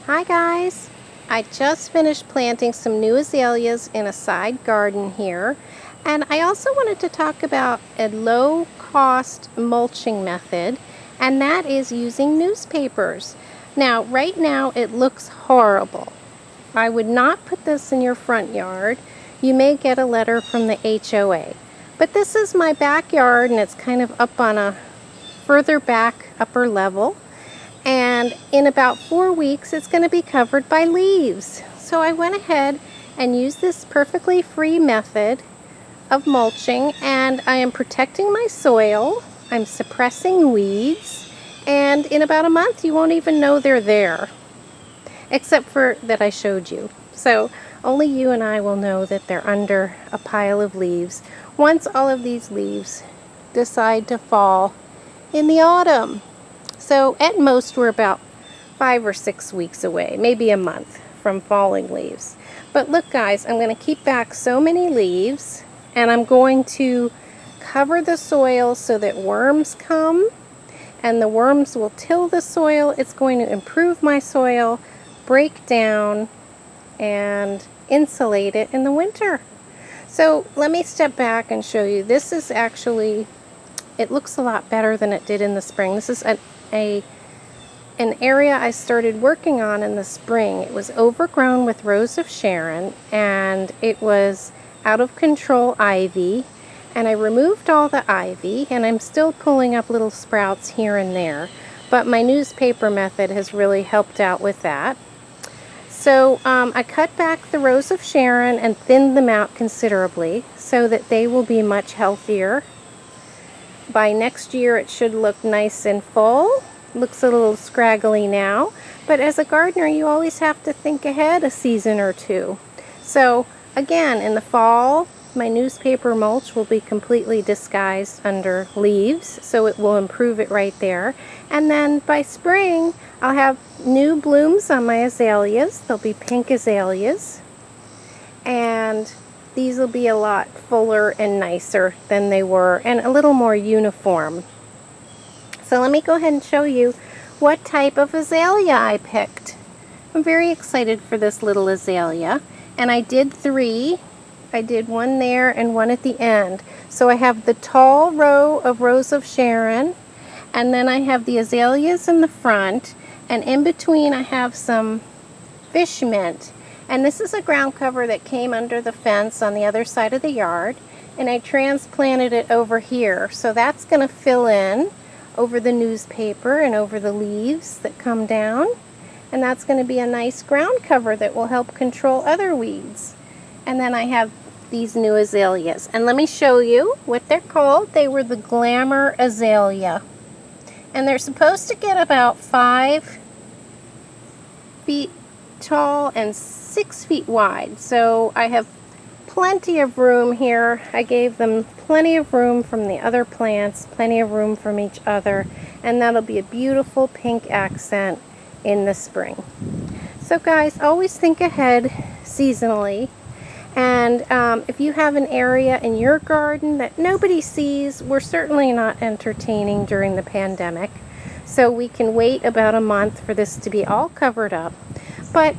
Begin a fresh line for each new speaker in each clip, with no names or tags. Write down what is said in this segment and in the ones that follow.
Hi guys! I just finished planting some new azaleas in a side garden here, and I also wanted to talk about a low-cost mulching method, and that is using newspapers. Now, right now it looks horrible. I would not put this in your front yard. You may get a letter from the HOA. But this is my backyard, and it's kind of up on a further back upper level. And in about 4 weeks it's going to be covered by leaves. So I went ahead and used this perfectly free method of mulching, and I am protecting my soil, I'm suppressing weeds, and in about a month you won't even know they're there, except for that I showed you. So only you and I will know that they're under a pile of leaves once all of these leaves decide to fall in the autumn. So at most we're about 5 or 6 weeks away, maybe a month from falling leaves. But look guys, I'm going to keep back so many leaves, and I'm going to cover the soil so that worms come, and the worms will till the soil. It's going to improve my soil, break down, and insulate it in the winter. So let me step back and show you. This is actually, it looks a lot better than it did in the spring. This is an area I started working on in the spring. It was overgrown with Rose of Sharon, and it was out of control ivy, and I removed all the ivy, and I'm still pulling up little sprouts here and there, but my newspaper method has really helped out with that. So I cut back the Rose of Sharon and thinned them out considerably so that they will be much healthier. By next year it should look nice and full. Looks a little scraggly now, but as a gardener you always have to think ahead a season or two. So again, in the fall my newspaper mulch will be completely disguised under leaves, so it will improve it right there. And then by spring I'll have new blooms on my azaleas. They'll be pink azaleas, and these will be a lot fuller and nicer than they were, and a little more uniform. So let me go ahead and show you what type of azalea I picked. I'm very excited for this little azalea, and I did 3. I did one there and one at the end. So I have the tall row of Rose of Sharon, and then I have the azaleas in the front, and in between I have some fish mint. And this is a ground cover that came under the fence on the other side of the yard, and I transplanted it over here. So that's going to fill in over the newspaper and over the leaves that come down, and that's going to be a nice ground cover that will help control other weeds. And then I have these new azaleas, and let me show you what they're called. They were the Glamour Azalea, and they're supposed to get about 5 feet tall and 6 feet wide. So I have plenty of room here. I gave them plenty of room from the other plants, plenty of room from each other, and that'll be a beautiful pink accent in the spring. So guys, always think ahead seasonally, and if you have an area in your garden that nobody sees, we're certainly not entertaining during the pandemic, so we can wait about a month for this to be all covered up. But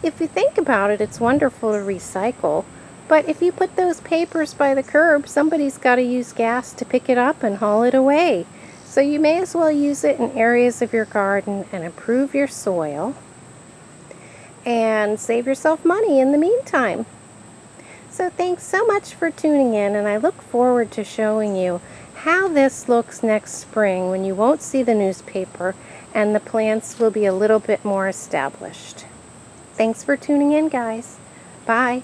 if you think about it, it's wonderful to recycle. But if you put those papers by the curb, somebody's got to use gas to pick it up and haul it away. So you may as well use it in areas of your garden and improve your soil and save yourself money in the meantime. So thanks so much for tuning in, and I look forward to showing you how this looks next spring when you won't see the newspaper and the plants will be a little bit more established. Thanks for tuning in, guys. Bye.